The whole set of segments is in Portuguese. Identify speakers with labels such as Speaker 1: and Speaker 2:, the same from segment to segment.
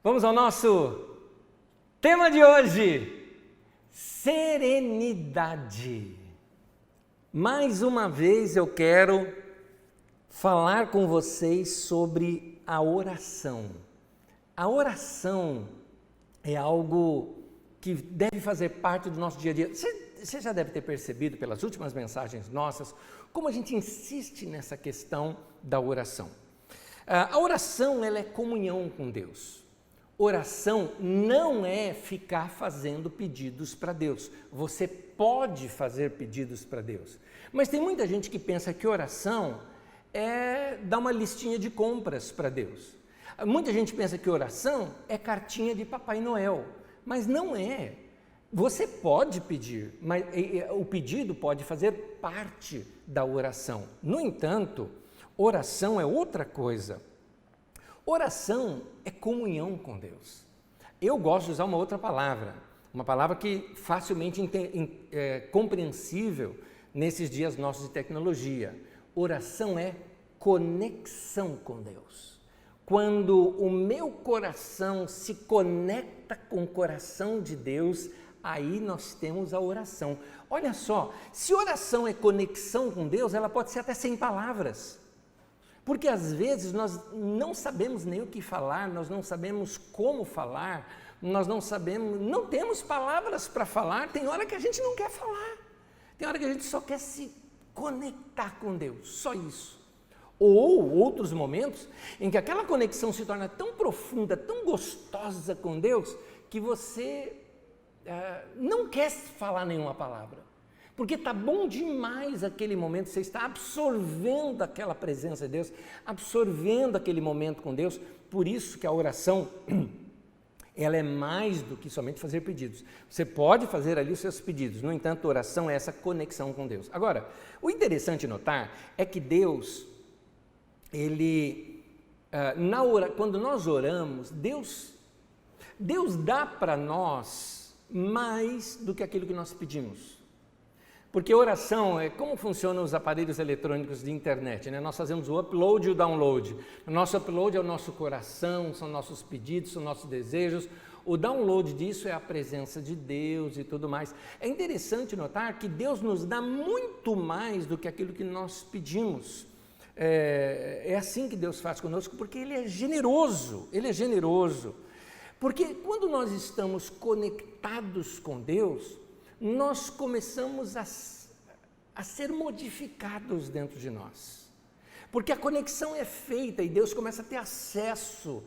Speaker 1: Vamos ao nosso tema de hoje: serenidade. Mais uma vez eu quero falar com vocês sobre a oração. A oração é algo que deve fazer parte do nosso dia a dia. Você já deve ter percebido pelas últimas mensagens nossas como a gente insiste nessa questão da oração. A oração, ela é comunhão com Deus. Oração não é ficar fazendo pedidos para Deus. Você pode fazer pedidos para Deus, mas tem muita gente que pensa que oração é dar uma listinha de compras para Deus. Muita gente pensa que oração é cartinha de Papai Noel, mas não é. Você pode pedir, mas o pedido pode fazer parte da oração. No entanto, oração é outra coisa. Oração é comunhão com Deus. Eu gosto de usar uma outra palavra, uma palavra que facilmente compreensível nesses dias nossos de tecnologia. Oração é conexão com Deus. Quando o meu coração se conecta com o coração de Deus, aí nós temos a oração. Olha só, se oração é conexão com Deus, ela pode ser até sem palavras. Porque às vezes nós não sabemos nem o que falar, nós não sabemos como falar, nós não temos palavras para falar, tem hora que a gente não quer falar, tem hora que a gente só quer se conectar com Deus, só isso. Ou outros momentos em que aquela conexão se torna tão profunda, tão gostosa com Deus, que você não quer falar nenhuma palavra. Porque está bom demais aquele momento, você está absorvendo aquela presença de Deus, absorvendo aquele momento com Deus. Por isso que a oração, ela é mais do que somente fazer pedidos. Você pode fazer ali os seus pedidos, no entanto, a oração é essa conexão com Deus. Agora, o interessante notar é que Deus, quando nós oramos, Deus dá para nós mais do que aquilo que nós pedimos. Porque oração é como funcionam os aparelhos eletrônicos de internet, né? Nós fazemos o upload e o download. O nosso upload é o nosso coração, são nossos pedidos, são nossos desejos. O download disso é a presença de Deus e tudo mais. É interessante notar que Deus nos dá muito mais do que aquilo que nós pedimos. É assim que Deus faz conosco, porque Ele é generoso, Ele é generoso. Porque quando nós estamos conectados com Deus, nós começamos a ser modificados dentro de nós. Porque a conexão é feita e Deus começa a ter acesso,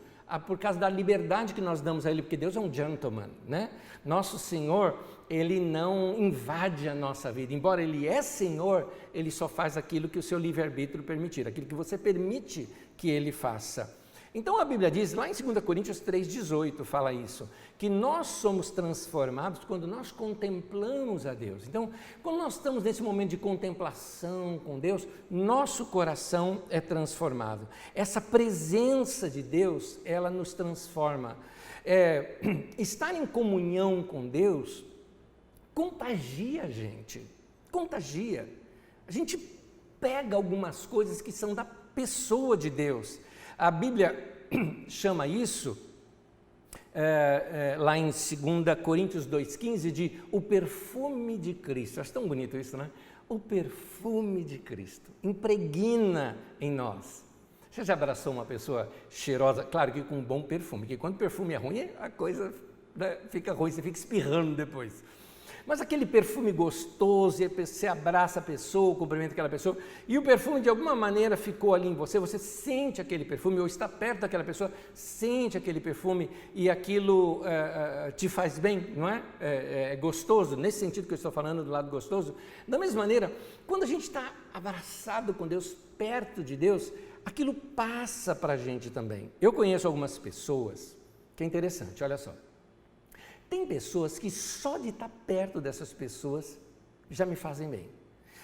Speaker 1: por causa da liberdade que nós damos a Ele, porque Deus é um gentleman, né? Nosso Senhor, Ele não invade a nossa vida. Embora Ele é Senhor, Ele só faz aquilo que o seu livre-arbítrio permitir, aquilo que você permite que Ele faça. Então a Bíblia diz, lá em 2 Coríntios 3,18 fala isso, que nós somos transformados quando nós contemplamos a Deus. Então, quando nós estamos nesse momento de contemplação com Deus, nosso coração é transformado. Essa presença de Deus, ela nos transforma. Estar em comunhão com Deus contagia a gente, contagia. A gente pega algumas coisas que são da pessoa de Deus. A Bíblia chama isso, lá em 2 Coríntios 2,15, de o perfume de Cristo. Acho tão bonito isso, né? O perfume de Cristo impregna em nós. Você já abraçou uma pessoa cheirosa? Claro que com um bom perfume, porque quando o perfume é ruim, a coisa fica ruim, você fica espirrando depois. Mas aquele perfume gostoso, e você abraça a pessoa, cumprimenta aquela pessoa, e o perfume de alguma maneira ficou ali em você, você sente aquele perfume, ou está perto daquela pessoa, sente aquele perfume, e aquilo te faz bem, não é? É gostoso, nesse sentido que eu estou falando, do lado gostoso. Da mesma maneira, quando a gente está abraçado com Deus, perto de Deus, aquilo passa para a gente também. Eu conheço algumas pessoas, que é interessante, olha só. Tem pessoas que só de estar perto dessas pessoas já me fazem bem.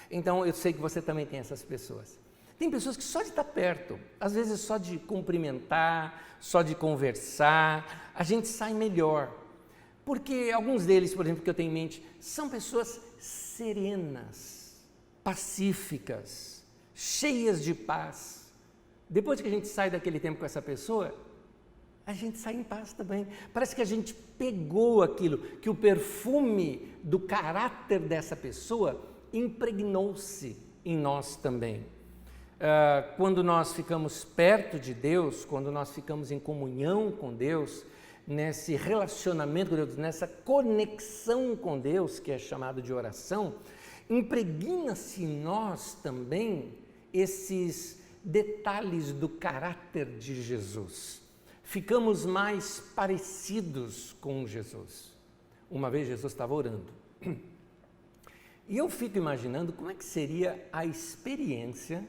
Speaker 1: Então eu sei que você também tem essas pessoas. Tem pessoas que só de estar perto, às vezes só de cumprimentar, só de conversar, a gente sai melhor. Porque alguns deles, por exemplo, que eu tenho em mente, são pessoas serenas, pacíficas, cheias de paz. Depois que a gente sai daquele tempo com essa pessoa, a gente sai em paz também. Parece que a gente pegou aquilo, que o perfume do caráter dessa pessoa impregnou-se em nós também. Quando nós ficamos perto de Deus, quando nós ficamos em comunhão com Deus, nesse relacionamento com Deus, nessa conexão com Deus, que é chamado de oração, impregna-se em nós também esses detalhes do caráter de Jesus. Ficamos mais parecidos com Jesus. Uma vez Jesus estava orando. E eu fico imaginando como é que seria a experiência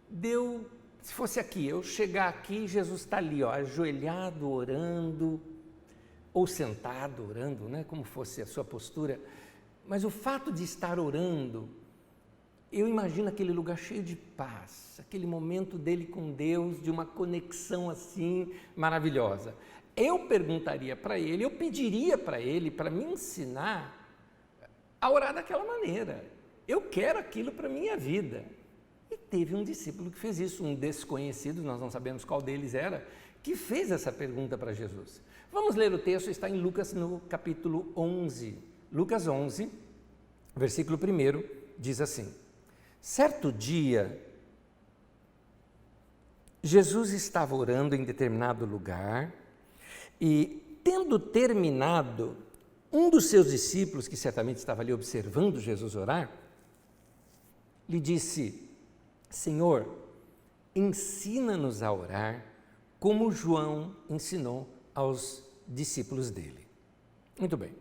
Speaker 1: de eu, se fosse aqui, eu chegar aqui e Jesus está ali, ó, ajoelhado, orando, ou sentado, orando, né, como fosse a sua postura. Mas o fato de estar orando, eu imagino aquele lugar cheio de paz, aquele momento dele com Deus, de uma conexão assim maravilhosa. Eu perguntaria para ele, eu pediria para ele, para me ensinar a orar daquela maneira. Eu quero aquilo para a minha vida. E teve um discípulo que fez isso, um desconhecido, nós não sabemos qual deles era, que fez essa pergunta para Jesus. Vamos ler o texto, está em Lucas no capítulo 11. Lucas 11, versículo 1, diz assim: certo dia, Jesus estava orando em determinado lugar e, tendo terminado, um dos seus discípulos, que certamente estava ali observando Jesus orar, lhe disse: Senhor, ensina-nos a orar como João ensinou aos discípulos dele. Muito bem.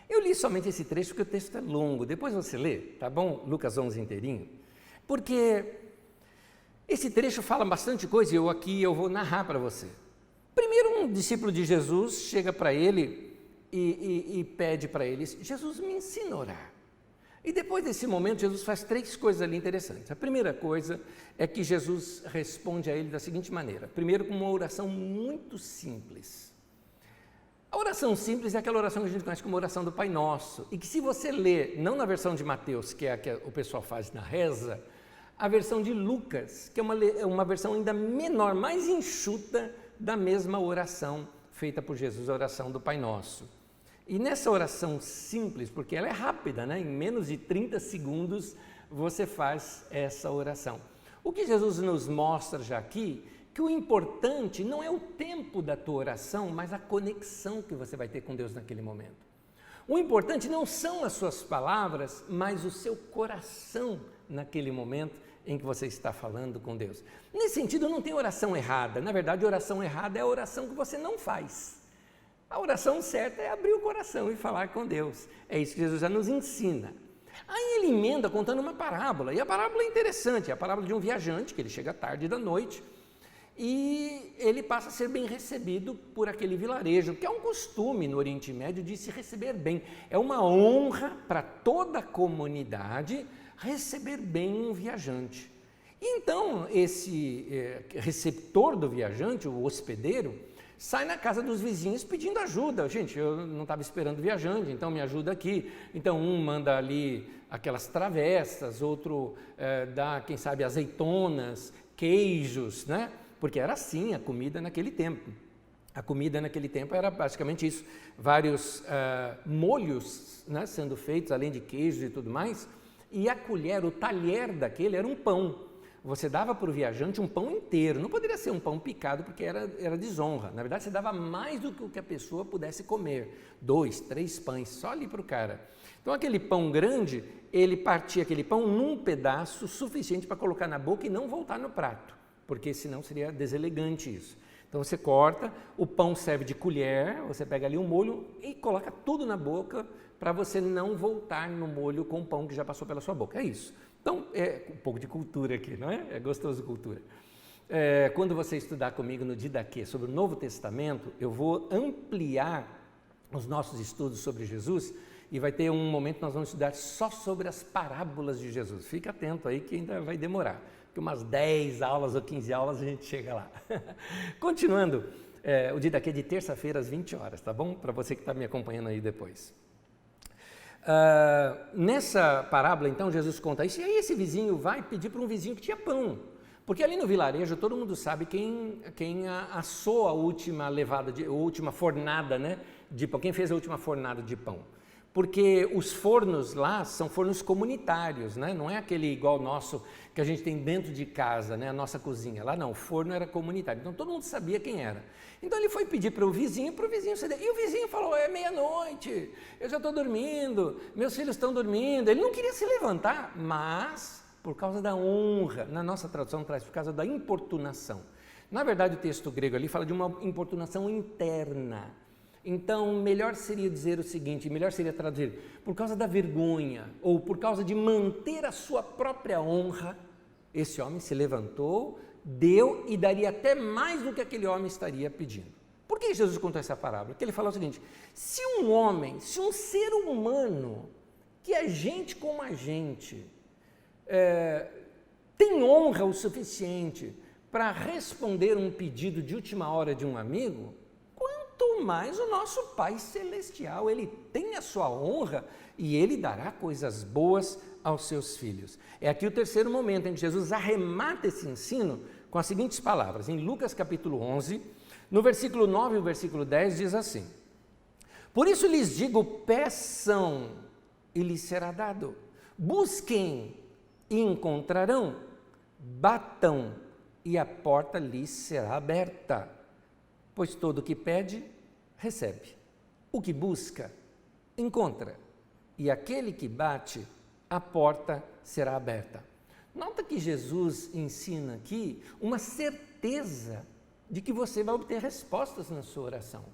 Speaker 1: Eu li somente esse trecho porque o texto é longo, depois você lê, tá bom? Lucas 11 inteirinho. Porque esse trecho fala bastante coisa e eu vou narrar para você. Primeiro, um discípulo de Jesus chega para ele e pede para ele: Jesus, me ensina a orar. E depois desse momento, Jesus faz 3 coisas ali interessantes. A primeira coisa é que Jesus responde a ele da seguinte maneira. Primeiro, com uma oração muito simples. A oração simples é aquela oração que a gente conhece como oração do Pai Nosso. E que se você ler, não na versão de Mateus, que é a que o pessoal faz na reza, a versão de Lucas, que é uma versão ainda menor, mais enxuta da mesma oração feita por Jesus, a oração do Pai Nosso. E nessa oração simples, porque ela é rápida, né? Em menos de 30 segundos você faz essa oração. O que Jesus nos mostra já aqui, que o importante não é o tempo da tua oração, mas a conexão que você vai ter com Deus naquele momento. O importante não são as suas palavras, mas o seu coração naquele momento em que você está falando com Deus. Nesse sentido, não tem oração errada. Na verdade, a oração errada é a oração que você não faz. A oração certa é abrir o coração e falar com Deus. É isso que Jesus já nos ensina. Aí ele emenda contando uma parábola, e a parábola é interessante, é a parábola de um viajante, que ele chega tarde da noite, e ele passa a ser bem recebido por aquele vilarejo, que é um costume no Oriente Médio de se receber bem. É uma honra para toda a comunidade receber bem um viajante. E então, esse receptor do viajante, o hospedeiro, sai na casa dos vizinhos pedindo ajuda. Gente, eu não estava esperando viajante, então me ajuda aqui. Então um manda ali aquelas travessas, outro dá, quem sabe, azeitonas, queijos, né? Porque era assim a comida naquele tempo. A comida naquele tempo era basicamente isso, vários molhos, né, sendo feitos, além de queijos e tudo mais, e a colher, o talher daquele era um pão. Você dava para o viajante um pão inteiro, não poderia ser um pão picado porque era desonra. Na verdade, você dava mais do que o que a pessoa pudesse comer, 2, 3 pães, só ali para o cara. Então, aquele pão grande, ele partia aquele pão num pedaço suficiente para colocar na boca e não voltar no prato, porque senão seria deselegante isso. Então, você corta, o pão serve de colher, você pega ali um molho e coloca tudo na boca para você não voltar no molho com o pão que já passou pela sua boca. É isso. Então, é um pouco de cultura aqui, não é? É gostoso cultura. Quando você estudar comigo no Didaquê sobre o Novo Testamento, eu vou ampliar os nossos estudos sobre Jesus e vai ter um momento que nós vamos estudar só sobre as parábolas de Jesus. Fica atento aí que ainda vai demorar, porque umas 10 aulas ou 15 aulas a gente chega lá. Continuando, o Didaquê é de terça-feira às 20 horas, tá bom? Para você que está me acompanhando aí depois. Nessa parábola, então, Jesus conta isso, e aí esse vizinho vai pedir para um vizinho que tinha pão. Porque ali no vilarejo todo mundo sabe quem assou a última a última fornada, né, de pão, quem fez a última fornada de pão. Porque os fornos lá são fornos comunitários, né? Não é aquele igual nosso que a gente tem dentro de casa, né? A nossa cozinha. Lá não, o forno era comunitário, então todo mundo sabia quem era. Então ele foi pedir para o vizinho ceder. E o vizinho falou, é meia-noite, eu já estou dormindo, meus filhos estão dormindo. Ele não queria se levantar, mas por causa da honra, na nossa tradução traz por causa da importunação. Na verdade o texto grego ali fala de uma importunação interna. Então, melhor seria dizer o seguinte, melhor seria traduzir, por causa da vergonha, ou por causa de manter a sua própria honra, esse homem se levantou, deu e daria até mais do que aquele homem estaria pedindo. Por que Jesus contou essa parábola? Porque ele falou o seguinte, se um homem, se um ser humano, que é gente como a gente, tem honra o suficiente para responder um pedido de última hora de um amigo, quanto mais o nosso Pai Celestial, Ele tem a sua honra e Ele dará coisas boas aos seus filhos. É aqui o terceiro momento em que Jesus arremata esse ensino com as seguintes palavras. Em Lucas capítulo 11, no versículo 9 e o versículo 10 diz assim, por isso lhes digo, peçam e lhes será dado, busquem e encontrarão, batam e a porta lhes será aberta. Pois todo o que pede, recebe. O que busca, encontra. E aquele que bate, a porta será aberta. Nota que Jesus ensina aqui uma certeza de que você vai obter respostas na sua oração.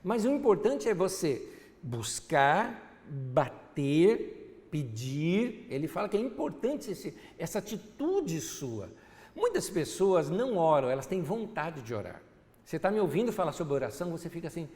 Speaker 1: Mas o importante é você buscar, bater, pedir. Ele fala que é importante essa atitude sua. Muitas pessoas não oram, elas têm vontade de orar. Você está me ouvindo falar sobre oração, você fica assim,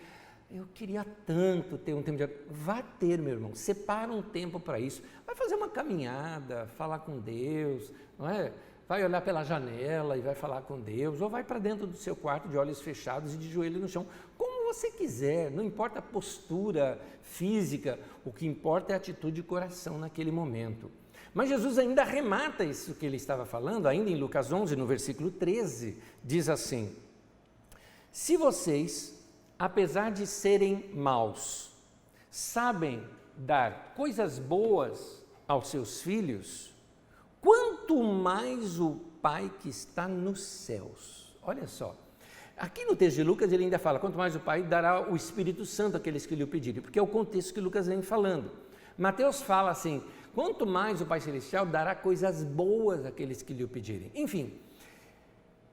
Speaker 1: eu queria tanto ter um tempo de oração. Vá ter, meu irmão, separa um tempo para isso. Vai fazer uma caminhada, falar com Deus, não é? Vai olhar pela janela e vai falar com Deus, ou vai para dentro do seu quarto de olhos fechados e de joelho no chão, como você quiser, não importa a postura física, o que importa é a atitude de coração naquele momento. Mas Jesus ainda arremata isso que ele estava falando, ainda em Lucas 11, no versículo 13, diz assim, se vocês, apesar de serem maus, sabem dar coisas boas aos seus filhos, quanto mais o Pai que está nos céus. Olha só, aqui no texto de Lucas ele ainda fala, quanto mais o Pai dará o Espírito Santo àqueles que lhe o pedirem, porque é o contexto que Lucas vem falando. Mateus fala assim, quanto mais o Pai Celestial dará coisas boas àqueles que lhe o pedirem. Enfim,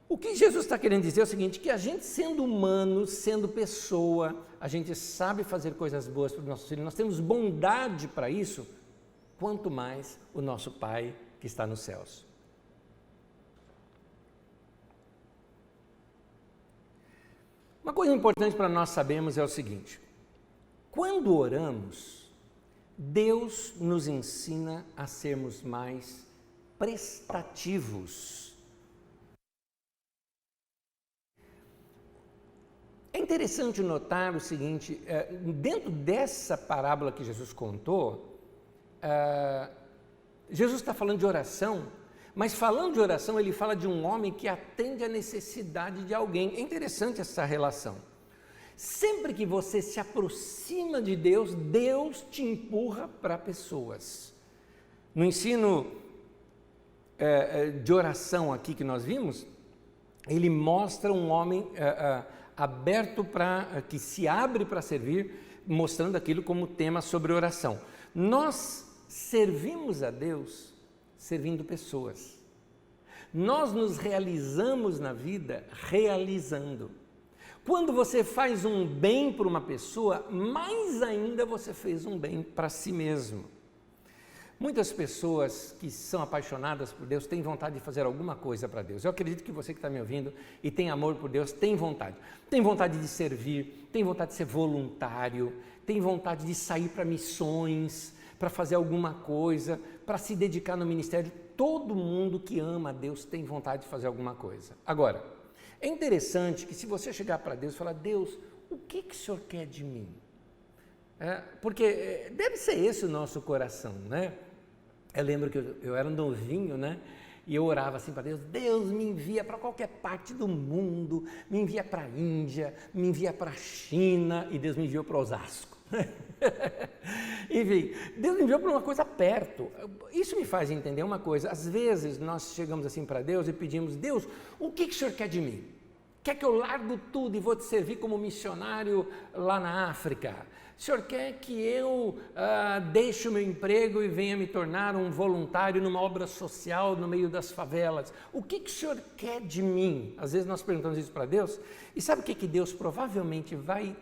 Speaker 1: o que Jesus está querendo dizer é o seguinte, que a gente sendo humano, sendo pessoa, a gente sabe fazer coisas boas para os nossos filhos, nós temos bondade para isso, quanto mais o nosso Pai que está nos céus. Uma coisa importante para nós sabermos é o seguinte, quando oramos, Deus nos ensina a sermos mais prestativos. É interessante notar o seguinte, dentro dessa parábola que Jesus contou, Jesus está falando de oração, mas falando de oração, ele fala de um homem que atende à necessidade de alguém. É interessante essa relação. Sempre que você se aproxima de Deus, Deus te empurra para pessoas. No ensino de oração aqui que nós vimos, ele mostra um homem aberto que se abre para servir, mostrando aquilo como tema sobre oração. Nós servimos a Deus servindo pessoas. Nós nos realizamos na vida realizando. Quando você faz um bem para uma pessoa, mais ainda você fez um bem para si mesmo. Muitas pessoas que são apaixonadas por Deus têm vontade de fazer alguma coisa para Deus. Eu acredito que você que está me ouvindo e tem amor por Deus, tem vontade. Tem vontade de servir, tem vontade de ser voluntário, tem vontade de sair para missões, para fazer alguma coisa, para se dedicar no ministério. Todo mundo que ama a Deus tem vontade de fazer alguma coisa. Agora, é interessante que se você chegar para Deus e falar, Deus, o que o Senhor quer de mim? Porque deve ser esse o nosso coração, né? Eu lembro que eu era novinho, né? E eu orava assim para Deus, Deus me envia para qualquer parte do mundo, me envia para a Índia, me envia para a China, e Deus me enviou para Osasco. Enfim, Deus me enviou para uma coisa perto. Isso me faz entender uma coisa, às vezes nós chegamos assim para Deus e pedimos, Deus, o que o Senhor quer de mim? Quer que eu largo tudo e vou te servir como missionário lá na África? O Senhor quer que eu deixe o meu emprego e venha me tornar um voluntário numa obra social no meio das favelas? O que o Senhor quer de mim? Às vezes nós perguntamos isso para Deus, e sabe o que Deus provavelmente vai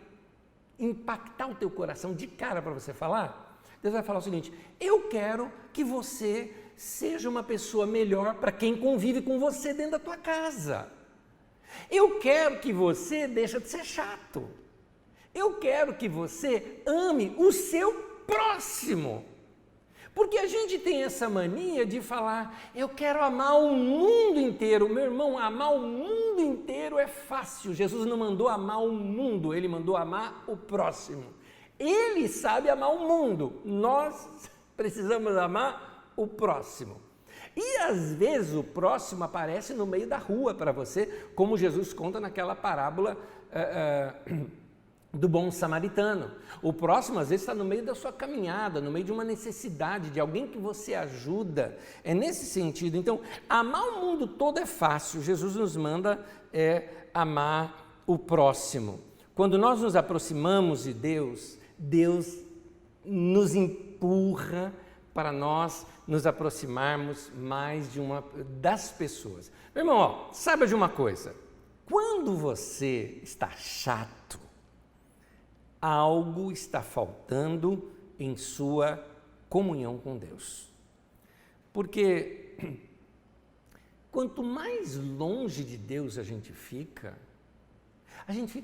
Speaker 1: impactar o teu coração de cara para você falar? Deus vai falar o seguinte, eu quero que você seja uma pessoa melhor para quem convive com você dentro da tua casa. Eu quero que você deixe de ser chato. Eu quero que você ame o seu próximo. Porque a gente tem essa mania de falar, eu quero amar o mundo inteiro. Meu irmão, amar o mundo inteiro é fácil. Jesus não mandou amar o mundo, ele mandou amar o próximo. Ele sabe amar o mundo, nós precisamos amar o próximo. E às vezes o próximo aparece no meio da rua para você, como Jesus conta naquela parábola do bom samaritano. O próximo às vezes está no meio da sua caminhada, no meio de uma necessidade, de alguém que você ajuda. É nesse sentido. Então, amar o mundo todo é fácil. Jesus nos manda amar o próximo. Quando nós nos aproximamos de Deus, Deus nos empurra para nós nos aproximarmos mais das pessoas. Meu irmão, saiba de uma coisa, quando você está chato, algo está faltando em sua comunhão com Deus. Porque quanto mais longe de Deus a gente fica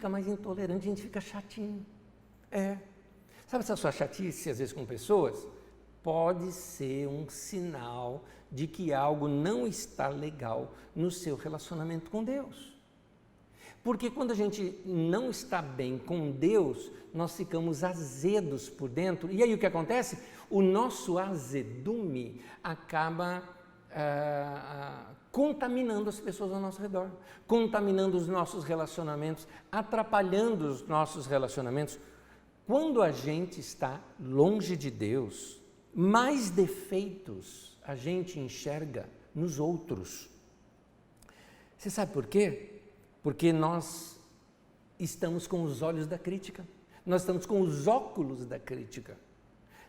Speaker 1: mais intolerante, a gente fica chatinho. Sabe essa sua chatice, às vezes, com pessoas? Pode ser um sinal de que algo não está legal no seu relacionamento com Deus. Porque quando a gente não está bem com Deus, nós ficamos azedos por dentro. E aí o que acontece? O nosso azedume acaba contaminando as pessoas ao nosso redor, contaminando os nossos relacionamentos, atrapalhando os nossos relacionamentos. Quando a gente está longe de Deus, mais defeitos a gente enxerga nos outros. Você sabe por quê? Porque nós estamos com os olhos da crítica, nós estamos com os óculos da crítica.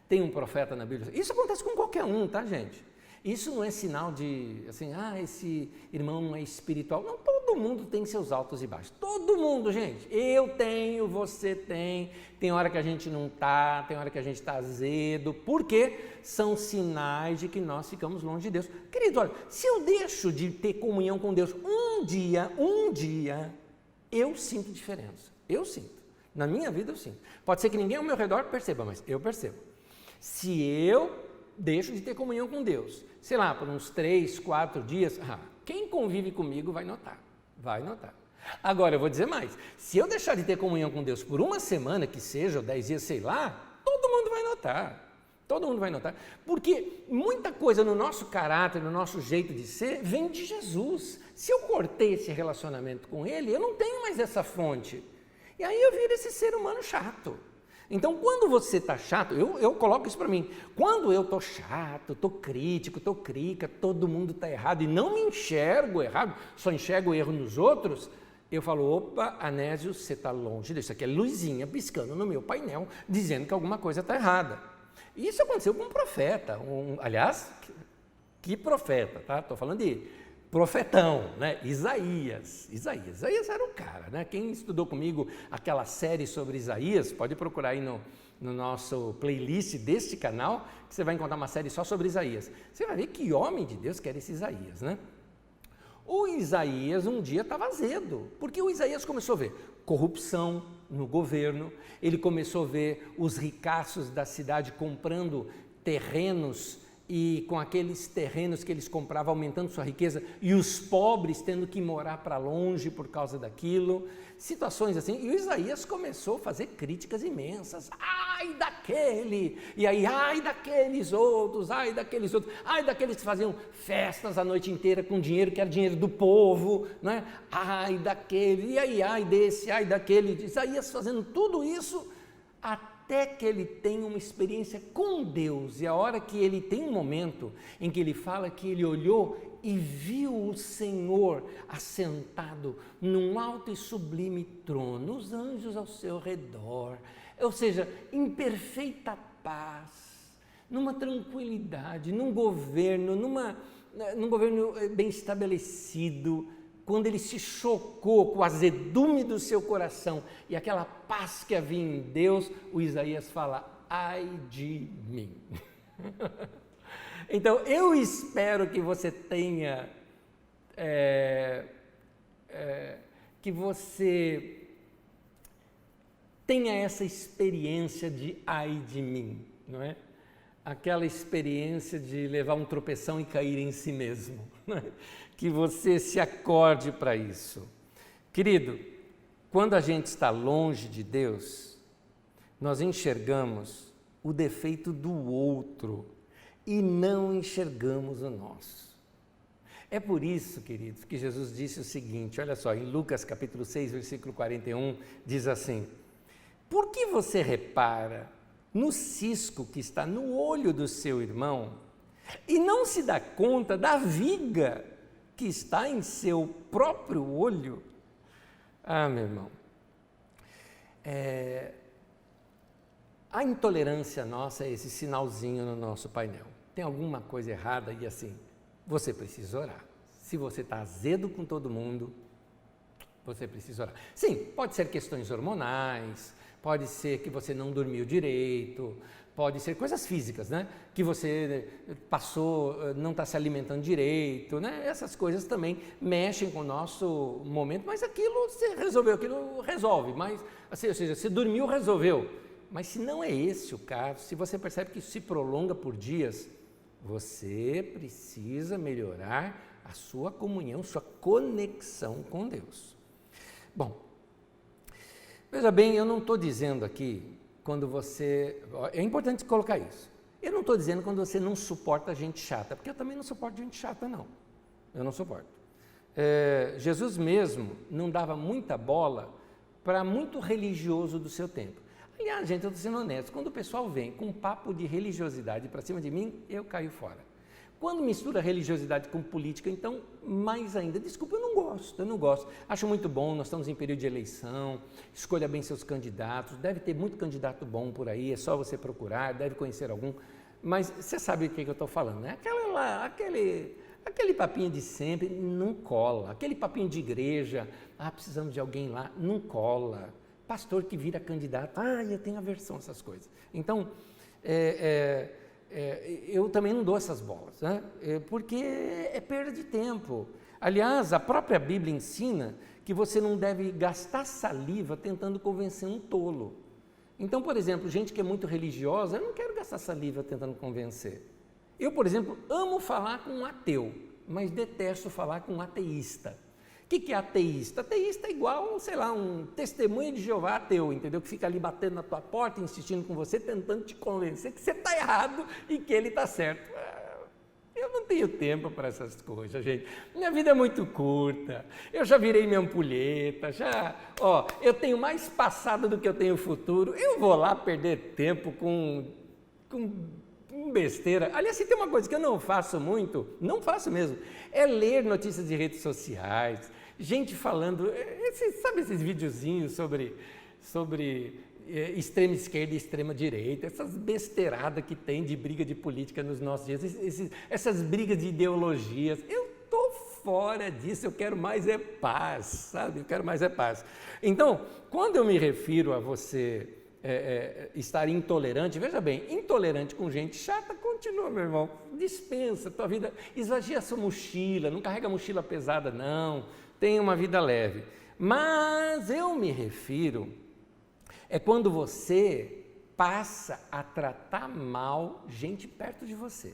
Speaker 1: Tem um profeta na Bíblia, isso acontece com qualquer um, tá, gente? Isso não é sinal de, assim, esse irmão não é espiritual. Não, todo mundo tem seus altos e baixos. Todo mundo, gente. Eu tenho, você tem. Tem hora que a gente não está, tem hora que a gente está azedo. Por quê? São sinais de que nós ficamos longe de Deus. Querido, olha, se eu deixo de ter comunhão com Deus um dia, eu sinto diferença. Eu sinto. Na minha vida eu sinto. Pode ser que ninguém ao meu redor perceba, mas eu percebo. Se eu deixo de ter comunhão com Deus, sei lá, por uns 3, 4 dias, quem convive comigo vai notar. Agora, eu vou dizer mais, se eu deixar de ter comunhão com Deus por uma semana, que seja, ou 10 dias, sei lá, todo mundo vai notar, porque muita coisa no nosso caráter, no nosso jeito de ser, vem de Jesus. Se eu cortei esse relacionamento com Ele, eu não tenho mais essa fonte, e aí eu viro esse ser humano chato. Então, quando você está chato, eu coloco isso para mim, quando eu estou chato, estou crítico, estou crica, todo mundo está errado e não me enxergo errado, só enxergo o erro nos outros, eu falo, opa, Anésio, você está longe disso, aqui é luzinha piscando no meu painel, dizendo que alguma coisa está errada. E isso aconteceu com um profeta, aliás, que profeta, tá? Estou falando de profetão, né? Isaías era o cara, né? Quem estudou comigo aquela série sobre Isaías, pode procurar aí no nosso playlist deste canal, que você vai encontrar uma série só sobre Isaías. Você vai ver que homem de Deus que era esse Isaías, né? O Isaías um dia estava azedo, porque o Isaías começou a ver corrupção no governo, ele começou a ver os ricaços da cidade comprando terrenos e com aqueles terrenos que eles compravam aumentando sua riqueza e os pobres tendo que morar para longe por causa daquilo, situações assim. E o Isaías começou a fazer críticas imensas, ai daquele, e aí ai daqueles outros, ai daqueles outros, ai daqueles que faziam festas a noite inteira com dinheiro que era dinheiro do povo, não é? Ai daquele, e aí ai desse, ai daquele. Isaías fazendo tudo isso até que ele tem uma experiência com Deus, e a hora que ele tem um momento em que ele fala que ele olhou e viu o Senhor assentado num alto e sublime trono, os anjos ao seu redor, ou seja, em perfeita paz, numa tranquilidade, num governo bem estabelecido. Quando ele se chocou com o azedume do seu coração e aquela paz que havia em Deus, o Isaías fala, ai de mim. Então, eu espero que você tenha, essa experiência de ai de mim, não é? Aquela experiência de levar um tropeção e cair em si mesmo, não é? Que você se acorde para isso. Querido, quando a gente está longe de Deus, nós enxergamos o defeito do outro e não enxergamos o nosso. É por isso, queridos, que Jesus disse o seguinte, olha só, em Lucas capítulo 6, versículo 41, diz assim, por que você repara no cisco que está no olho do seu irmão e não se dá conta da viga que está em seu próprio olho? Ah, meu irmão, a intolerância nossa é esse sinalzinho no nosso painel. Tem alguma coisa errada e assim, você precisa orar. Se você está azedo com todo mundo, você precisa orar. Sim, pode ser questões hormonais, pode ser que você não dormiu direito, pode ser coisas físicas, né? Que você passou, não está se alimentando direito, né? Essas coisas também mexem com o nosso momento, mas aquilo você resolveu, aquilo resolve, mas, assim, ou seja, você dormiu, resolveu. Mas se não é esse o caso, se você percebe que isso se prolonga por dias, você precisa melhorar a sua comunhão, sua conexão com Deus. Bom, veja bem, eu não estou dizendo aqui quando você... É importante colocar isso. Eu não estou dizendo quando você não suporta gente chata, porque eu também não suporto gente chata, não. Eu não suporto. Jesus mesmo não dava muita bola para muito religioso do seu tempo. Aliás, gente, eu estou sendo honesto, quando o pessoal vem com um papo de religiosidade para cima de mim, eu caio fora. Quando mistura religiosidade com política, então, mais ainda. Desculpa, eu não gosto. Acho muito bom, nós estamos em período de eleição, escolha bem seus candidatos, deve ter muito candidato bom por aí, é só você procurar, deve conhecer algum, mas você sabe o que eu estou falando, né? Aquele papinho de sempre não cola, aquele papinho de igreja, precisamos de alguém lá, não cola. Pastor que vira candidato, eu tenho aversão a essas coisas. Então, eu também não dou essas bolas, né? Porque é perda de tempo. Aliás, a própria Bíblia ensina que você não deve gastar saliva tentando convencer um tolo. Então, por exemplo, gente que é muito religiosa, eu não quero gastar saliva tentando convencer. Eu, por exemplo, amo falar com um ateu, mas detesto falar com um ateísta. O que é ateísta? Ateísta é igual, sei lá, um testemunho de Jeová ateu, entendeu? Que fica ali batendo na tua porta, insistindo com você, tentando te convencer que você está errado e que ele está certo. Eu não tenho tempo para essas coisas, gente. Minha vida é muito curta, eu já virei minha ampulheta, eu tenho mais passado do que eu tenho futuro. Eu vou lá perder tempo com besteira. Aliás, se tem uma coisa que eu não faço muito, não faço mesmo, é ler notícias de redes sociais, gente falando, sabe esses videozinhos sobre extrema esquerda e extrema direita, essas besteiradas que tem de briga de política nos nossos dias, essas brigas de ideologias. Eu estou fora disso, eu quero mais é paz, sabe? Eu quero mais é paz. Então, quando eu me refiro a você estar intolerante, veja bem, intolerante com gente chata, continua, meu irmão, dispensa, tua vida, esvazia a sua mochila, não carrega mochila pesada, não, tenha uma vida leve. Mas eu me refiro, quando você passa a tratar mal gente perto de você.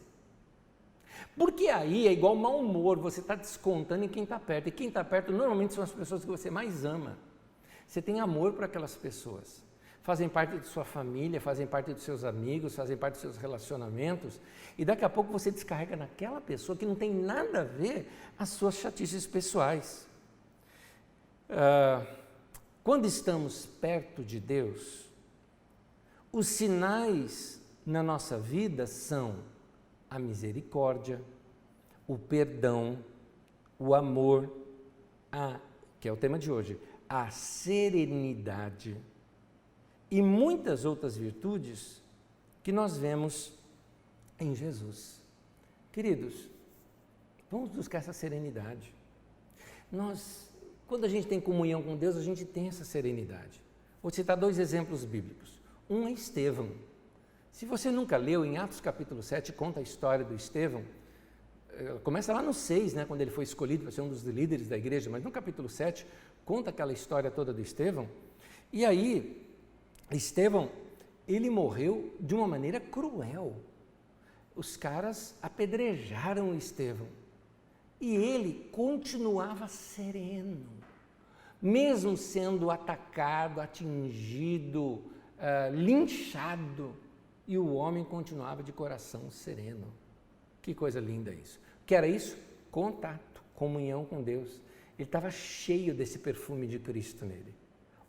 Speaker 1: Porque aí é igual mau humor, você está descontando em quem está perto. E quem está perto normalmente são as pessoas que você mais ama. Você tem amor por aquelas pessoas. Fazem parte de sua família, fazem parte dos seus amigos, fazem parte dos seus relacionamentos. E daqui a pouco você descarrega naquela pessoa que não tem nada a ver as suas chatices pessoais. Quando estamos perto de Deus, os sinais na nossa vida são a misericórdia, o perdão, o amor, que é o tema de hoje, a serenidade e muitas outras virtudes que nós vemos em Jesus. Queridos, vamos buscar essa serenidade. Quando a gente tem comunhão com Deus, a gente tem essa serenidade. Vou citar 2 exemplos bíblicos. Um é Estevão. Se você nunca leu, em Atos capítulo 7, conta a história do Estevão. Começa lá no 6, né, quando ele foi escolhido para ser um dos líderes da igreja, mas no capítulo 7, conta aquela história toda do Estevão. E aí, Estevão, ele morreu de uma maneira cruel. Os caras apedrejaram Estevão. E ele continuava sereno, mesmo sendo atacado, atingido, linchado, e o homem continuava de coração sereno. Que coisa linda isso. O que era isso? Contato, comunhão com Deus. Ele estava cheio desse perfume de Cristo nele.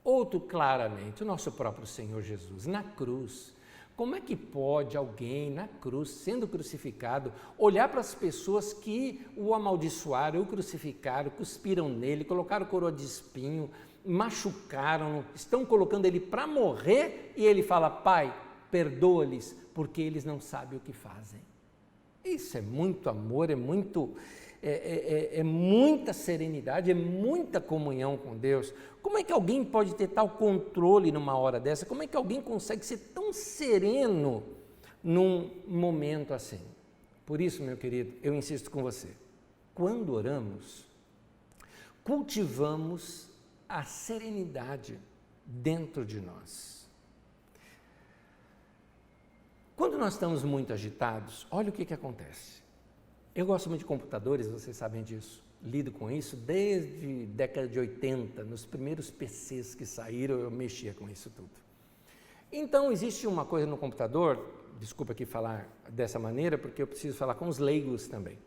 Speaker 1: Outro, claramente, o nosso próprio Senhor Jesus, na cruz. Como é que pode alguém na cruz, sendo crucificado, olhar para as pessoas que o amaldiçoaram, o crucificaram, cuspiram nele, colocaram coroa de espinho, machucaram, estão colocando ele para morrer, e ele fala: Pai, perdoa-lhes, porque eles não sabem o que fazem. Isso é muito amor, é muita serenidade, é muita comunhão com Deus. Como é que alguém pode ter tal controle numa hora dessa? Como é que alguém consegue ser tão sereno num momento assim? Por isso, meu querido, eu insisto com você. Quando oramos, cultivamos a serenidade dentro de nós. Quando nós estamos muito agitados, olha o que acontece. Eu gosto muito de computadores, vocês sabem disso. Lido com isso desde década de 80, nos primeiros PCs que saíram, eu mexia com isso tudo. Então, existe uma coisa no computador, desculpa aqui falar dessa maneira, porque eu preciso falar com os leigos também.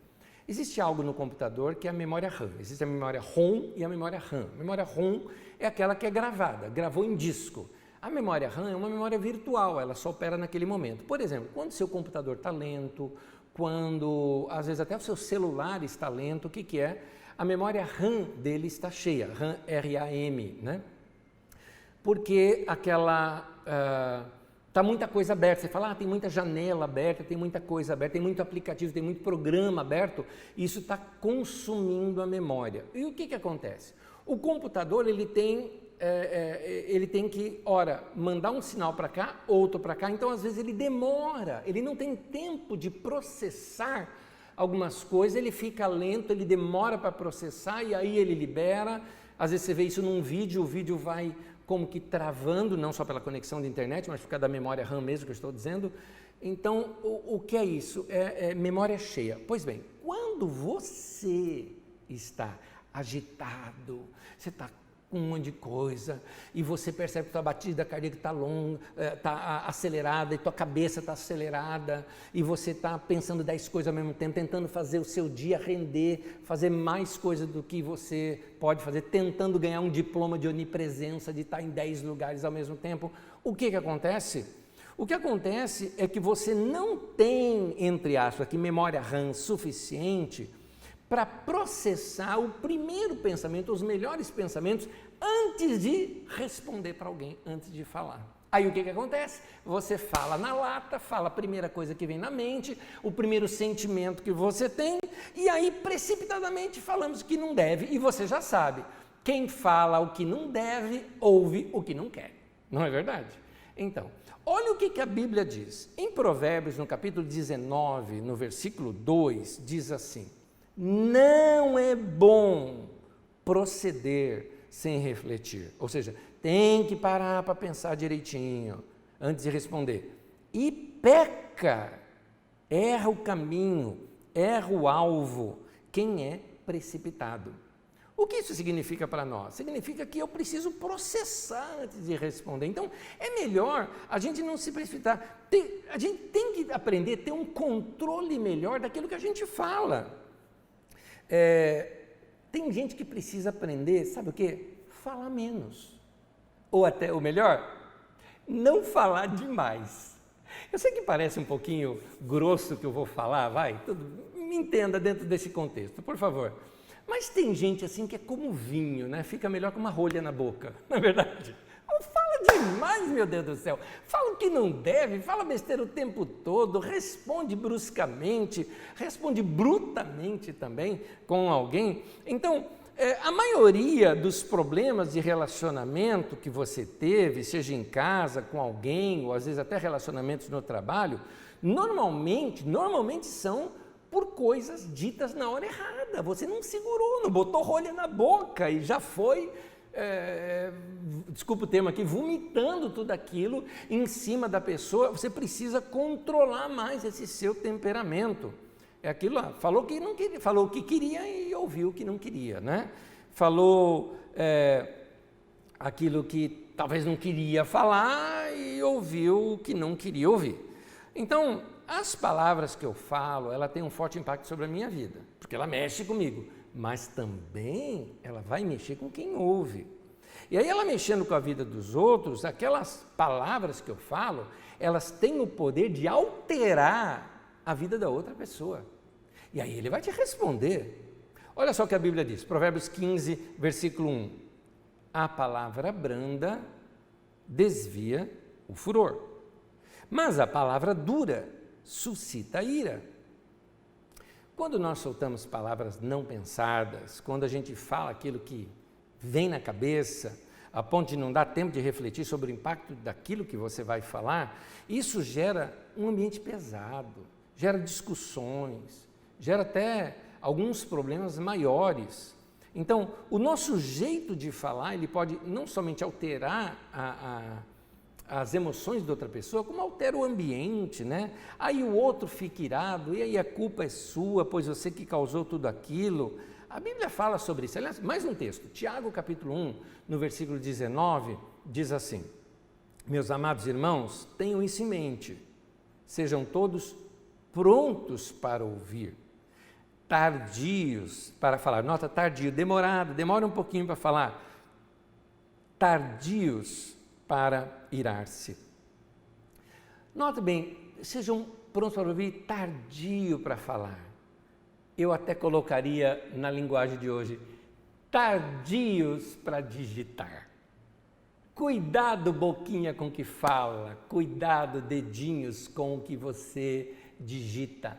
Speaker 1: Existe algo no computador que é a memória RAM. Existe a memória ROM e a memória RAM. A memória ROM é aquela que é gravada, gravou em disco. A memória RAM é uma memória virtual, ela só opera naquele momento. Por exemplo, quando o seu computador está lento, quando às vezes até o seu celular está lento, o que é? A memória RAM dele está cheia, RAM, RAM, né? Porque está muita coisa aberta. Você fala, tem muita janela aberta, tem muita coisa aberta, tem muito aplicativo, tem muito programa aberto, isso está consumindo a memória. E o que acontece? O computador, ele tem que, ora, mandar um sinal para cá, outro para cá, então às vezes ele demora, ele não tem tempo de processar algumas coisas, ele fica lento, ele demora para processar e aí ele libera. Às vezes você vê isso num vídeo, o vídeo vai como que travando, não só pela conexão de internet, mas por causa da memória RAM mesmo que eu estou dizendo. Então, o que é isso? É memória cheia. Pois bem, quando você está agitado, você está com um monte de coisa, e você percebe que tua batida cardíaca está longa, está acelerada, e tua cabeça está acelerada, e você está pensando 10 coisas ao mesmo tempo, tentando fazer o seu dia render, fazer mais coisas do que você pode fazer, tentando ganhar um diploma de onipresença, de estar em 10 lugares ao mesmo tempo. O que acontece? O que acontece é que você não tem, entre aspas, aqui, memória RAM suficiente para processar o primeiro pensamento, os melhores pensamentos, antes de responder para alguém, antes de falar. Aí o que acontece? Você fala na lata, fala a primeira coisa que vem na mente, o primeiro sentimento que você tem, e aí precipitadamente falamos o que não deve, e você já sabe, quem fala o que não deve, ouve o que não quer. Não é verdade? Então, olha o que a Bíblia diz. Em Provérbios, no capítulo 19, no versículo 2, diz assim: não é bom proceder sem refletir. Ou seja, tem que parar para pensar direitinho antes de responder. E peca, erra o caminho, erra o alvo quem é precipitado. O que isso significa para nós? Significa que eu preciso processar antes de responder. Então, é melhor a gente não se precipitar. A gente tem que aprender a ter um controle melhor daquilo que a gente fala. Tem gente que precisa aprender, sabe o quê? Falar menos. Ou até, o melhor, não falar demais. Eu sei que parece um pouquinho grosso que eu vou falar, me entenda dentro desse contexto, por favor. Mas tem gente assim que é como vinho, né? Fica melhor com uma rolha na boca, não é verdade? Fala demais, meu Deus do céu. Fala o que não deve, fala besteira o tempo todo, responde bruscamente, responde brutamente também com alguém. Então, a maioria dos problemas de relacionamento que você teve, seja em casa, com alguém, ou às vezes até relacionamentos no trabalho, normalmente são por coisas ditas na hora errada. Você não segurou, não botou rolha na boca e já foi, desculpa o termo aqui, vomitando tudo aquilo em cima da pessoa. Você precisa controlar mais esse seu temperamento. É aquilo lá, falou que não queria, falou o que queria e ouviu o que não queria, né? Falou aquilo que talvez não queria falar e ouviu o que não queria ouvir. Então, as palavras que eu falo, ela tem um forte impacto sobre a minha vida, porque ela mexe comigo, mas também ela vai mexer com quem ouve. E aí ela mexendo com a vida dos outros, aquelas palavras que eu falo, elas têm o poder de alterar a vida da outra pessoa. E aí ele vai te responder. Olha só o que a Bíblia diz, Provérbios 15, versículo 1. A palavra branda desvia o furor, mas a palavra dura suscita ira. Quando nós soltamos palavras não pensadas, quando a gente fala aquilo que vem na cabeça, a ponto de não dar tempo de refletir sobre o impacto daquilo que você vai falar, isso gera um ambiente pesado, gera discussões, gera até alguns problemas maiores. Então, o nosso jeito de falar, ele pode não somente alterar as emoções de outra pessoa, como altera o ambiente, né? Aí o outro fica irado, e aí a culpa é sua, pois você que causou tudo aquilo. A Bíblia fala sobre isso. Aliás, mais um texto, Tiago capítulo 1, no versículo 19, diz assim: meus amados irmãos, tenham isso em mente, sejam todos prontos para ouvir, tardios para falar. Nota, tardio, demora um pouquinho para falar. Tardios para irar-se. Nota bem, sejam prontos para ouvir, tardio para falar. Eu até colocaria na linguagem de hoje, tardios para digitar. Cuidado, boquinha, com o que fala. Cuidado, dedinhos, com o que você digita.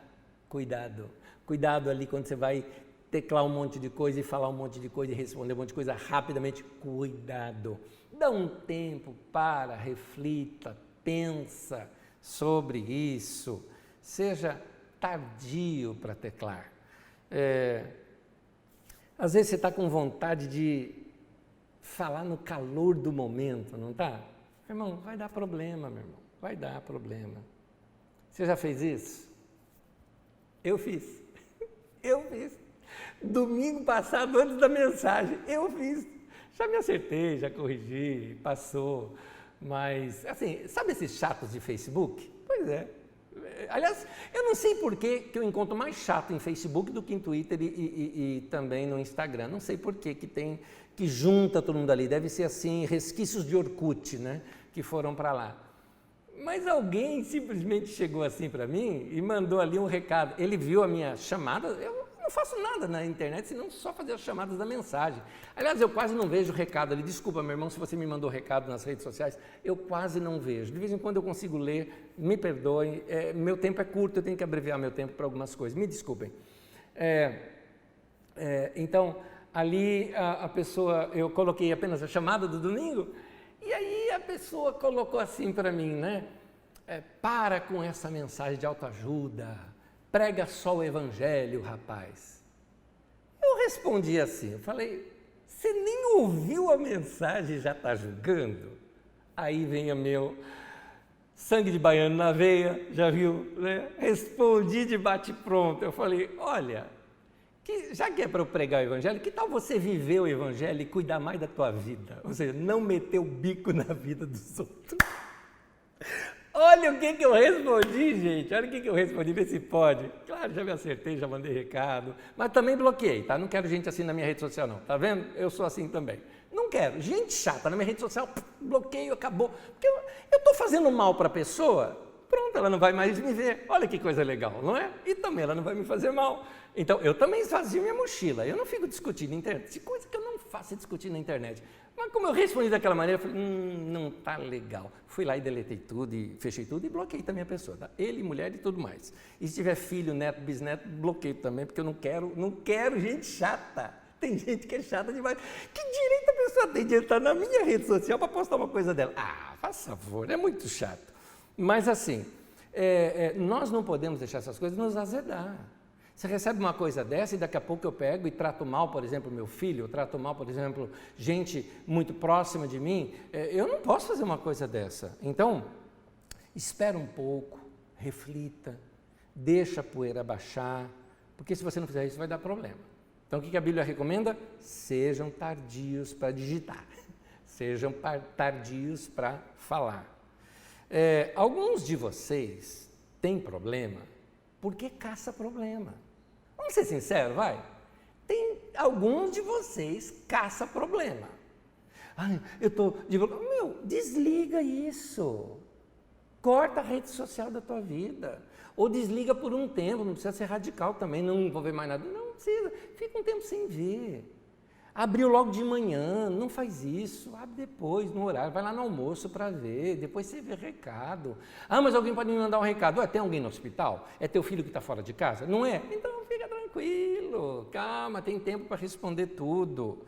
Speaker 1: Cuidado. Cuidado ali quando você vai teclar um monte de coisa e falar um monte de coisa e responder um monte de coisa rapidamente. Cuidado. Dá um tempo, para, reflita, pensa sobre isso. Seja tardio para teclar. Às vezes você está com vontade de falar no calor do momento, não está? Irmão, vai dar problema, meu irmão, vai dar problema. Você já fez isso? Eu fiz. Domingo passado, antes da mensagem, eu fiz. Já me acertei, já corrigi, passou. Mas, assim, sabe esses chatos de Facebook? Pois é. Aliás, eu não sei por que eu encontro mais chato em Facebook do que em Twitter e também no Instagram. Não sei por que que junta todo mundo ali. Deve ser assim, resquícios de Orkut, né? Que foram para lá. Mas alguém simplesmente chegou assim para mim e mandou ali um recado. Ele viu a minha chamada, eu não faço nada na internet, senão só fazer as chamadas da mensagem. Aliás, eu quase não vejo recado ali. Desculpa, meu irmão, se você me mandou recado nas redes sociais, eu quase não vejo. De vez em quando eu consigo ler, me perdoem, meu tempo é curto, eu tenho que abreviar meu tempo para algumas coisas, me desculpem. Então, ali a pessoa, eu coloquei apenas a chamada do domingo, e aí a pessoa colocou assim para mim, né? Para com essa mensagem de autoajuda, prega só o evangelho, rapaz. Eu respondi assim, eu falei, você nem ouviu a mensagem e já está julgando? Aí vem o meu, sangue de baiano na veia, já viu, né? Respondi de bate-pronto. Eu falei, olha, já que é para eu pregar o evangelho, que tal você viver o evangelho e cuidar mais da tua vida? Ou seja, não meter o bico na vida dos outros. Olha o que eu respondi, gente. Olha o que eu respondi, vê se pode. Claro, já me acertei, já mandei recado, mas também bloqueei, tá? Não quero gente assim na minha rede social, não. Tá vendo? Eu sou assim também. Não quero. Gente chata na minha rede social, bloqueio, acabou. Porque eu estou fazendo mal para a pessoa, pronto, ela não vai mais me ver. Olha que coisa legal, não é? E também ela não vai me fazer mal. Então, eu também esvazio minha mochila. Eu não fico discutindo na internet. Coisa que eu não faço é discutir na internet. Mas como eu respondi daquela maneira, eu falei, não tá legal. Fui lá e deletei tudo, e fechei tudo e bloqueei também a pessoa, tá? Ele, mulher e tudo mais. E se tiver filho, neto, bisneto, bloqueio também, porque eu não quero gente chata. Tem gente que é chata demais. Que direito a pessoa tem de entrar na minha rede social para postar uma coisa dela? Ah, faz favor, é muito chato. Mas assim, nós não podemos deixar essas coisas nos azedar. Você recebe uma coisa dessa e daqui a pouco eu pego e trato mal, por exemplo, meu filho, eu trato mal, por exemplo, gente muito próxima de mim, eu não posso fazer uma coisa dessa. Então, espera um pouco, reflita, deixa a poeira baixar, porque se você não fizer isso vai dar problema. Então, o que a Bíblia recomenda? Sejam tardios para digitar, sejam tardios para falar. Alguns de vocês têm problema porque caça problema. Vamos ser sinceros, vai? Tem alguns de vocês caça problema. Ai, eu estou... desliga isso. Corta a rede social da tua vida. Ou desliga por um tempo, não precisa ser radical também, não vou ver mais nada. Não precisa, fica um tempo sem ver. Abriu logo de manhã, não faz isso, abre depois, no horário, vai lá no almoço para ver, depois você vê recado. Ah, mas alguém pode me mandar um recado. Tem alguém no hospital? É teu filho que está fora de casa? Não é? Então fica tranquilo, calma, tem tempo para responder tudo.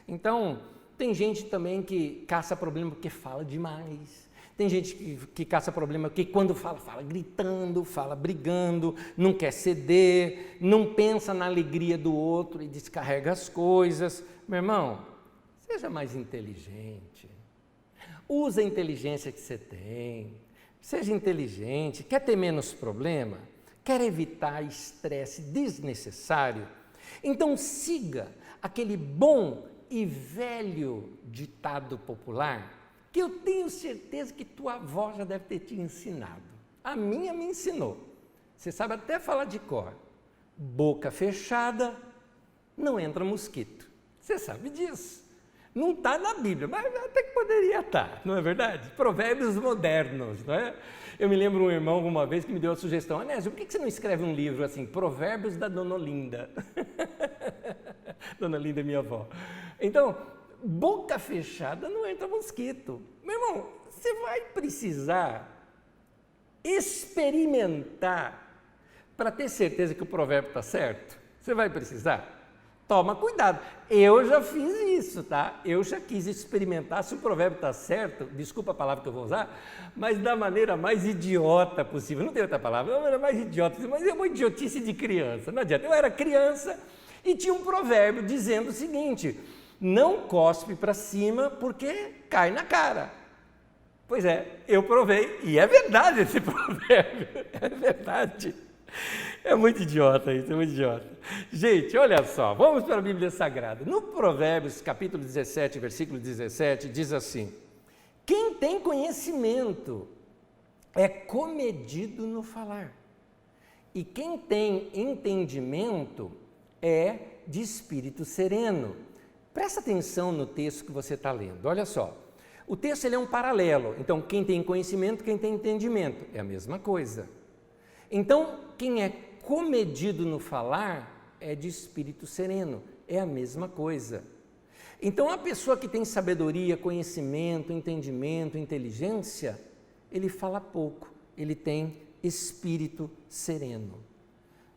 Speaker 1: Então, tem gente também que caça problema porque fala demais. Tem gente que caça problema porque quando fala gritando, fala brigando, não quer ceder, não pensa na alegria do outro e descarrega as coisas. Meu irmão, seja mais inteligente. Usa a inteligência que você tem. Seja inteligente. Quer ter menos problema? Quer evitar estresse desnecessário? Então siga aquele bom e velho ditado popular que eu tenho certeza que tua avó já deve ter te ensinado. A minha me ensinou. Você sabe até falar de cor. Boca fechada, não entra mosquito. Você sabe disso. Não está na Bíblia, mas até que poderia estar, não é verdade? Provérbios modernos, não é? Eu me lembro um irmão uma vez que me deu a sugestão, Anésio, por que você não escreve um livro assim, Provérbios da Dona Olinda? Dona Olinda é minha avó. Então, boca fechada não entra mosquito. Meu irmão, você vai precisar experimentar para ter certeza que o provérbio está certo. Você vai precisar? Toma cuidado. Eu já fiz isso, tá? Eu já quis experimentar se o provérbio está certo, desculpa a palavra que eu vou usar, mas da maneira mais idiota possível. Não tem outra palavra, da maneira mais idiota possível, mas é uma idiotice de criança. Não adianta. Eu era criança e tinha um provérbio dizendo o seguinte: não cospe para cima porque cai na cara. Pois é, eu provei, e é verdade esse provérbio, é verdade. É muito idiota isso, é muito idiota. Gente, olha só, vamos para a Bíblia Sagrada. No Provérbios, capítulo 17, versículo 17, diz assim: quem tem conhecimento é comedido no falar, e quem tem entendimento é de espírito sereno. Presta atenção no texto que você está lendo, olha só. O texto ele é um paralelo, então quem tem conhecimento, quem tem entendimento, é a mesma coisa. Então, quem é comedido no falar é de espírito sereno, é a mesma coisa. Então, a pessoa que tem sabedoria, conhecimento, entendimento, inteligência, ele fala pouco, ele tem espírito sereno.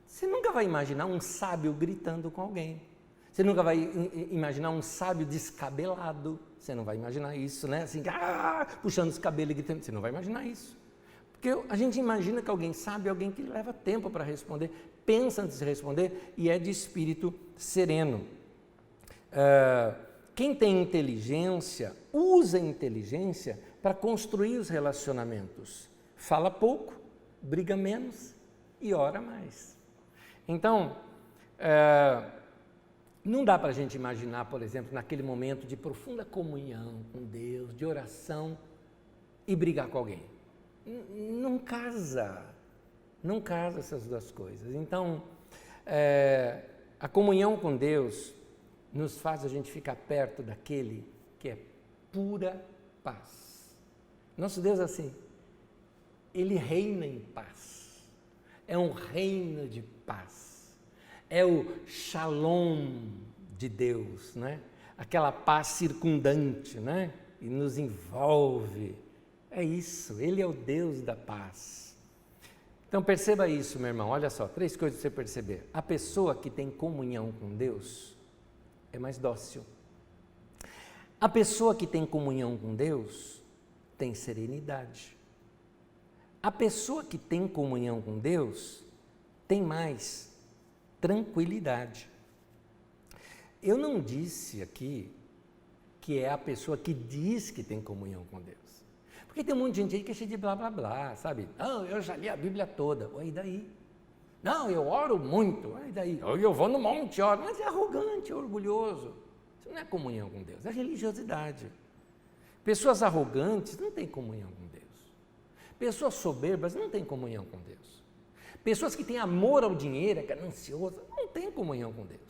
Speaker 1: Você nunca vai imaginar um sábio gritando com alguém. Você nunca vai imaginar um sábio descabelado. Você não vai imaginar isso, né? Assim, puxando os cabelos e gritando. Você não vai imaginar isso. Porque a gente imagina que alguém sabe é alguém que leva tempo para responder, pensa antes de responder e é de espírito sereno. Quem tem inteligência, usa a inteligência para construir os relacionamentos, fala pouco, briga menos e ora mais. Então, não dá para a gente imaginar, por exemplo, naquele momento de profunda comunhão com Deus, de oração, e brigar com alguém. Não casa essas duas coisas. Então, a comunhão com Deus nos faz a gente ficar perto daquele que é pura paz. Nosso Deus, assim, Ele reina em paz. É um reino de paz. É o shalom de Deus, né? Aquela paz circundante, né? E nos envolve. É isso, Ele é o Deus da paz. Então perceba isso, meu irmão, olha só, 3 coisas para você perceber. A pessoa que tem comunhão com Deus é mais dócil. A pessoa que tem comunhão com Deus tem serenidade. A pessoa que tem comunhão com Deus tem mais tranquilidade. Eu não disse aqui que é a pessoa que diz que tem comunhão com Deus. Porque tem um monte de gente aí que é cheio de blá blá blá, sabe? Não, eu já li a Bíblia toda. E daí? Não, eu oro muito. E daí? Eu vou no monte, oro. Mas é arrogante, é orgulhoso. Isso não é comunhão com Deus, é religiosidade. Pessoas arrogantes não têm comunhão com Deus. Pessoas soberbas não têm comunhão com Deus. Pessoas que têm amor ao dinheiro, é gananciosa, não têm comunhão com Deus.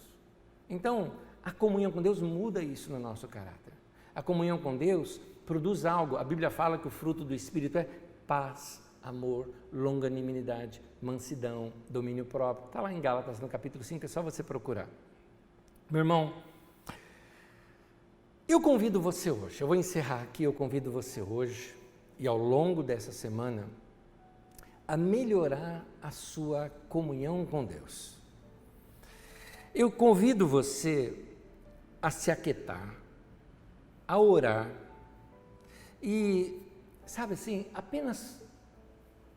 Speaker 1: Então, a comunhão com Deus muda isso no nosso caráter. A comunhão com Deus produz algo. A Bíblia fala que o fruto do Espírito é paz, amor, longanimidade, mansidão, domínio próprio. Está lá em Gálatas, no capítulo 5, é só você procurar. Meu irmão, eu convido você hoje, eu vou encerrar aqui, eu convido você hoje e ao longo dessa semana a melhorar a sua comunhão com Deus. Eu convido você a se aquietar, a orar e, sabe assim, apenas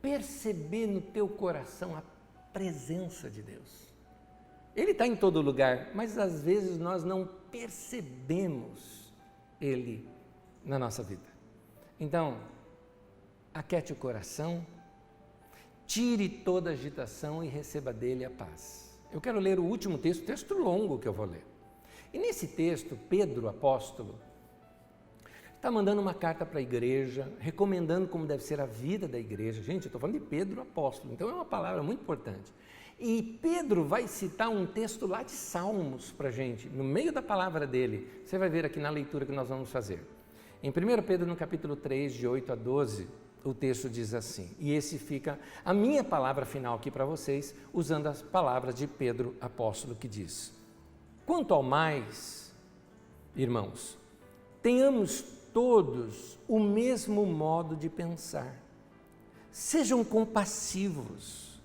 Speaker 1: perceber no teu coração a presença de Deus. Ele está em todo lugar, mas às vezes nós não percebemos Ele na nossa vida. Então, aquiete o coração, tire toda agitação e receba dele a paz. Eu quero ler o último texto longo que eu vou ler. E nesse texto, Pedro, apóstolo, está mandando uma carta para a igreja, recomendando como deve ser a vida da igreja. Gente, eu estou falando de Pedro, apóstolo, então é uma palavra muito importante. E Pedro vai citar um texto lá de Salmos para a gente, no meio da palavra dele. Você vai ver aqui na leitura que nós vamos fazer. Em 1 Pedro, no capítulo 3, de 8 a 12, o texto diz assim, e esse fica a minha palavra final aqui para vocês, usando as palavras de Pedro, apóstolo, que diz: quanto ao mais, irmãos, tenhamos todos o mesmo modo de pensar. Sejam compassivos,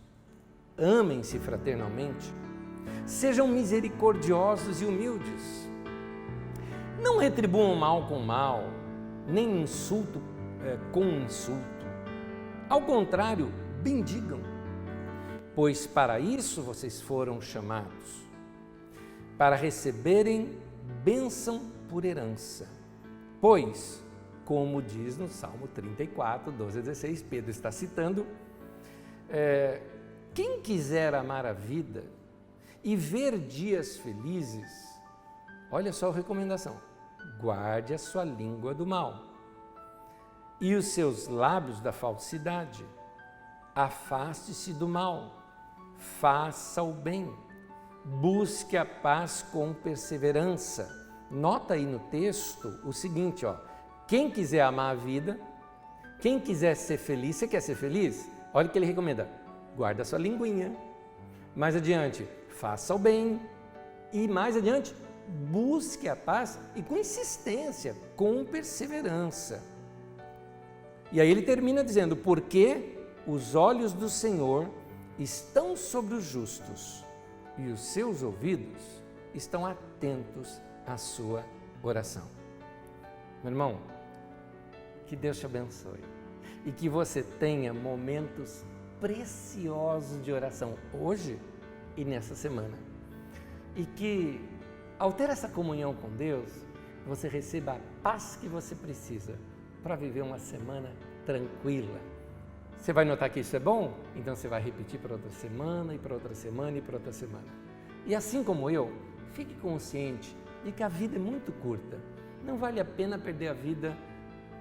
Speaker 1: amem-se fraternalmente, sejam misericordiosos e humildes. Não retribuam mal com mal, nem insulto com insulto. Ao contrário, bendigam, pois para isso vocês foram chamados, para receberem bênção por herança. Pois, como diz no Salmo 34, 12 a 16, Pedro está citando, quem quiser amar a vida e ver dias felizes, olha só a recomendação, guarde a sua língua do mal e os seus lábios da falsidade, afaste-se do mal, faça o bem, busque a paz com perseverança. Nota aí no texto o seguinte, quem quiser amar a vida, quem quiser ser feliz, você quer ser feliz? Olha o que ele recomenda, guarda a sua linguinha, mais adiante, faça o bem e mais adiante, busque a paz e com insistência, com perseverança. E aí ele termina dizendo, porque os olhos do Senhor estão sobre os justos e os seus ouvidos estão atentos à sua oração. Meu irmão, que Deus te abençoe e que você tenha momentos preciosos de oração hoje e nessa semana. E que, ao ter essa comunhão com Deus, você receba a paz que você precisa para viver uma semana tranquila, Você vai notar que isso é bom? Então você vai repetir para outra semana, e para outra semana, e para outra semana. E assim como eu, fique consciente de que a vida é muito curta. Não vale a pena perder a vida,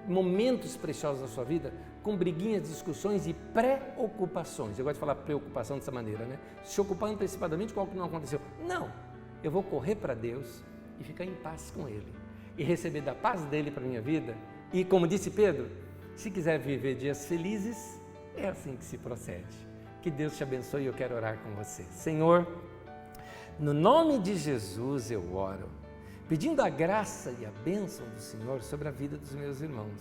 Speaker 1: momentos preciosos da sua vida, com briguinhas, discussões e preocupações. Eu gosto de falar preocupação dessa maneira, né? Se ocupar antecipadamente com algo que não aconteceu. Não, eu vou correr para Deus e ficar em paz com Ele. E receber da paz dEle para a minha vida. E como disse Pedro, se quiser viver dias felizes, é assim que se procede. Que Deus te abençoe e eu quero orar com você. Senhor, no nome de Jesus eu oro, pedindo a graça e a bênção do Senhor sobre a vida dos meus irmãos.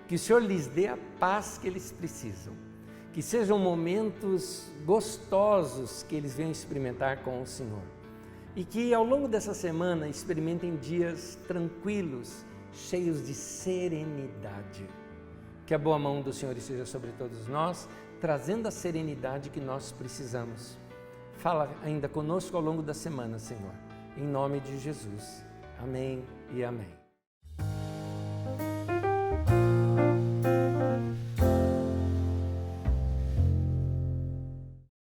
Speaker 1: Que o Senhor lhes dê a paz que eles precisam. Que sejam momentos gostosos que eles venham experimentar com o Senhor. E que ao longo dessa semana experimentem dias tranquilos, cheios de serenidade. Que a boa mão do Senhor esteja sobre todos nós, trazendo a serenidade que nós precisamos. Fala ainda conosco ao longo da semana, Senhor. Em nome de Jesus. Amém e amém.